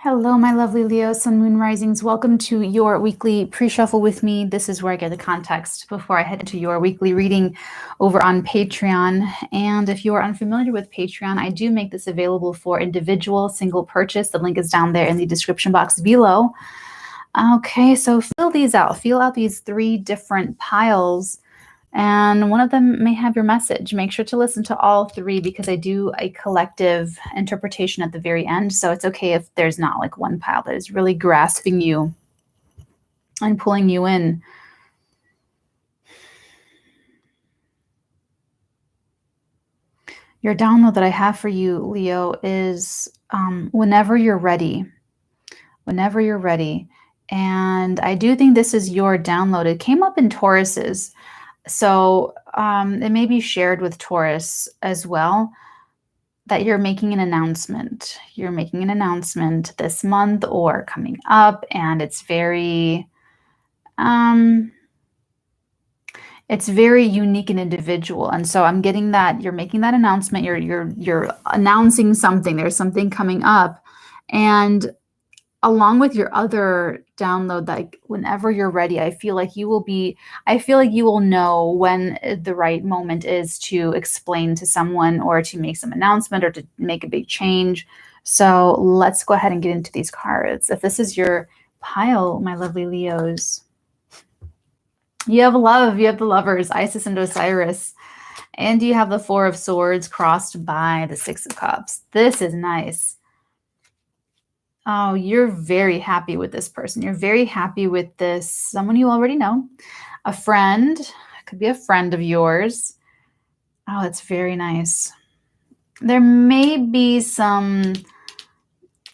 Hello, my lovely Leo, Sun, Moon, Risings. Welcome to your weekly pre-shuffle with me. This is where I get the context before I head into your weekly reading over on Patreon. And if you are unfamiliar with Patreon, I do make this available for individual single purchase. The link is down there in the description box below. Okay, so fill these out. Fill out these 3 different piles, and one of them may have your message. Make sure to listen to all 3 because I do a collective interpretation at the very end. So it's okay if there's not like one pile that is really grasping you and pulling you in. Your download that I have for you, Leo, is whenever you're ready. Whenever you're ready. And I do think this is your download. It came up in Taurus's. So it may be shared with Taurus as well, that you're making an announcement. You're making an announcement this month or coming up, and it's very unique and individual. And so I'm getting that you're making that announcement. You're announcing something. There's something coming up, and along with your other download, like whenever you're ready, I feel like you will know when the right moment is to explain to someone or to make some announcement or to make a big change. So let's go ahead and get into these cards. If this is your pile, my lovely Leos, you have love, you have the Lovers, Isis and Osiris, and you have the 4 of Swords crossed by the 6 of Cups. This is nice. Oh, you're very happy with this person. You're very happy with this, someone you already know, a friend. It could be a friend of yours. Oh, it's very nice. There may be some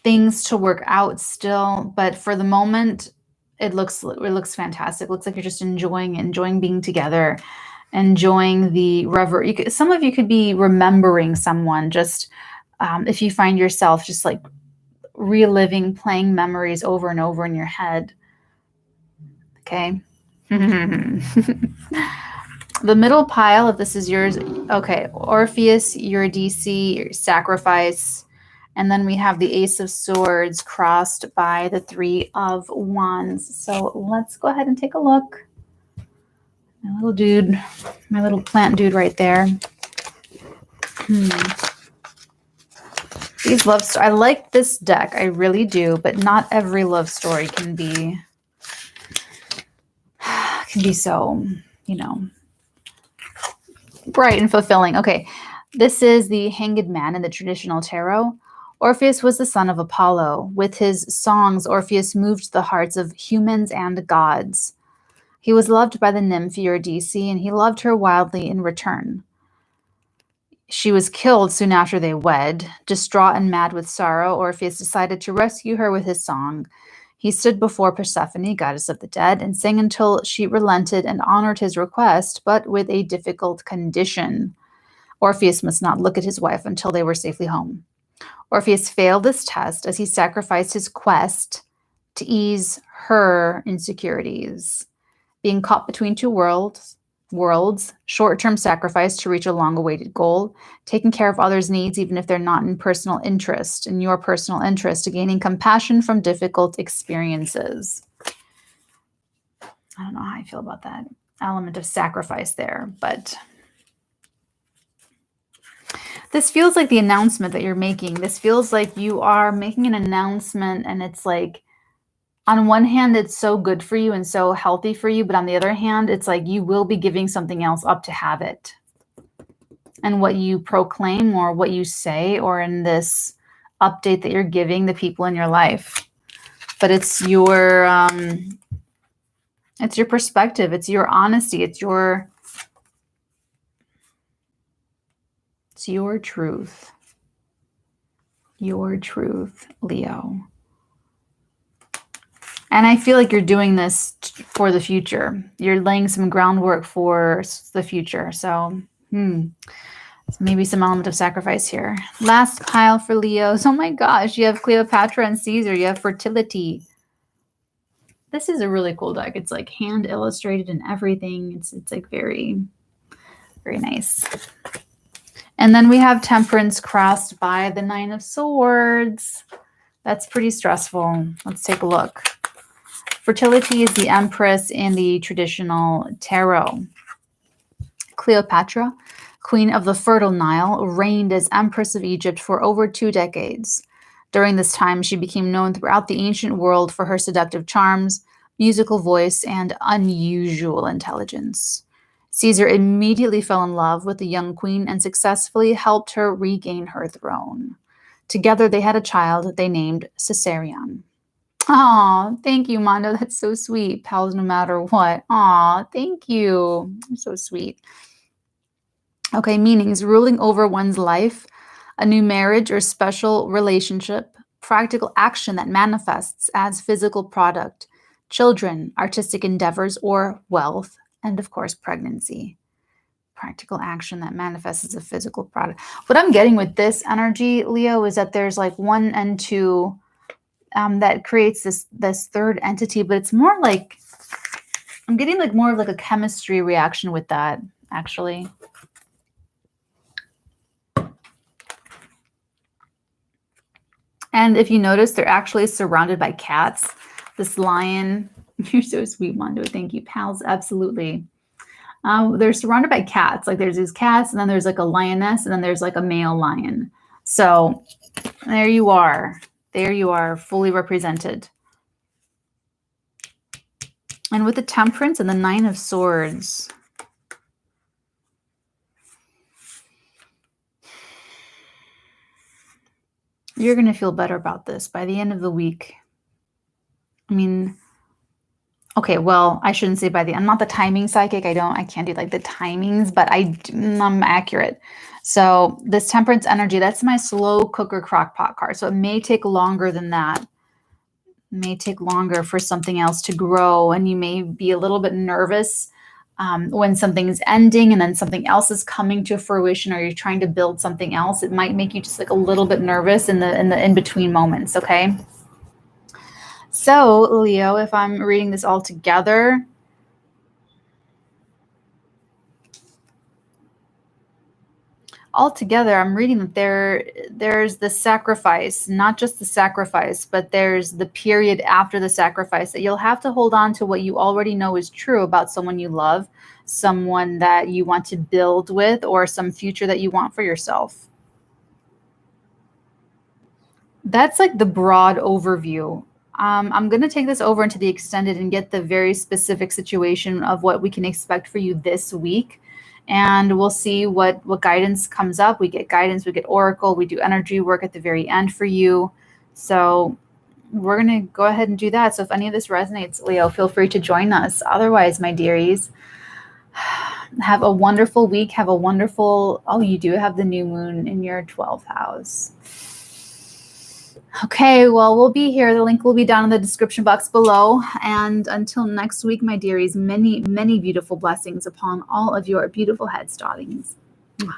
things to work out still, but for the moment, it looks fantastic. It looks like you're just enjoying being together, enjoying the reverie. Some of you could be remembering someone. Just if you find yourself just like reliving, playing memories over and over in your head. Okay. The middle pile, if this is yours, okay, Orpheus, Eurydice, your Sacrifice, and then we have the Ace of Swords crossed by the 3 of Wands. So let's go ahead and take a look. My little dude, my little plant dude right there. These love stories, I like this deck, I really do, but not every love story can be so, bright and fulfilling. Okay, this is the Hanged Man in the traditional tarot. Orpheus was the son of Apollo. With his songs, Orpheus moved the hearts of humans and gods. He was loved by the nymph Eurydice, and he loved her wildly in return. She was killed soon after they wed. Distraught and mad with sorrow, Orpheus decided to rescue her with his song. He stood before Persephone, goddess of the dead, and sang until she relented and honored his request, but with a difficult condition. Orpheus must not look at his wife until they were safely home. Orpheus failed this test as he sacrificed his quest to ease her insecurities. Being caught between 2 worlds, short-term sacrifice to reach a long-awaited goal, taking care of others' needs even if they're not in your personal interest, gaining compassion from difficult experiences. I don't know how I feel about that element of sacrifice there, but this feels like the announcement that you're making. This feels like you are making an announcement, and it's like, on one hand, it's so good for you and so healthy for you, but on the other hand, it's like you will be giving something else up to have it. And what you proclaim or what you say, or in this update that you're giving the people in your life. But it's your perspective, it's your honesty, it's your truth. Your truth, Leo. And I feel like you're doing this for the future. You're laying some groundwork for the future. So maybe some element of sacrifice here. Last pile for Leos. Oh my gosh, you have Cleopatra and Caesar. You have fertility. This is a really cool deck. It's like hand illustrated and everything. It's like very, very nice. And then we have Temperance crossed by the 9 of Swords. That's pretty stressful. Let's take a look. Fertility is the Empress in the traditional tarot. Cleopatra, queen of the fertile Nile, reigned as Empress of Egypt for over 2 decades. During this time, she became known throughout the ancient world for her seductive charms, musical voice, and unusual intelligence. Caesar immediately fell in love with the young queen and successfully helped her regain her throne. Together, they had a child they named Caesarion. Aw, thank you, Mondo. That's so sweet. Pals no matter what. Aw, thank you. You're so sweet. Okay, meanings: ruling over one's life, a new marriage or special relationship, practical action that manifests as physical product, children, artistic endeavors, or wealth, and of course, pregnancy. Practical action that manifests as a physical product. What I'm getting with this energy, Leo, is that there's like 1 and 2 that creates this third entity, but it's more like I'm getting like more of like a chemistry reaction with that, actually. And if you notice, they're actually surrounded by cats. This lion, you're so sweet, Mondo. Thank you, pals. Absolutely. They're surrounded by cats. Like there's these cats, and then there's like a lioness, and then there's like a male lion. So there you are. There you are, fully represented. And with the Temperance and the 9 of Swords, you're going to feel better about this by the end of the week. I mean, okay, well, I shouldn't say by the, I'm not the timing psychic. I can't do like the timings, but I'm accurate. So this Temperance energy, that's my slow cooker crock pot card. So it may take longer than that. It may take longer for something else to grow, and you may be a little bit nervous when something's ending and then something else is coming to fruition, or you're trying to build something else. It might make you just like a little bit nervous in the in-between moments, okay? So, Leo, if I'm reading this all together, I'm reading that there's the sacrifice, not just the sacrifice, but there's the period after the sacrifice that you'll have to hold on to what you already know is true about someone you love, someone that you want to build with, or some future that you want for yourself. That's like the broad overview. I'm going to take this over into the extended and get the very specific situation of what we can expect for you this week. And we'll see what guidance comes up. We get guidance, we get oracle, we do energy work at the very end for you. So we're going to go ahead and do that. So if any of this resonates, Leo, feel free to join us. Otherwise, my dearies, have a wonderful week. Have a wonderful, oh, you do have the new moon in your 12th house. Okay, well, we'll be here. The link will be down in the description box below. And until next week, my dearies, many, many beautiful blessings upon all of your beautiful head startings. Mwah.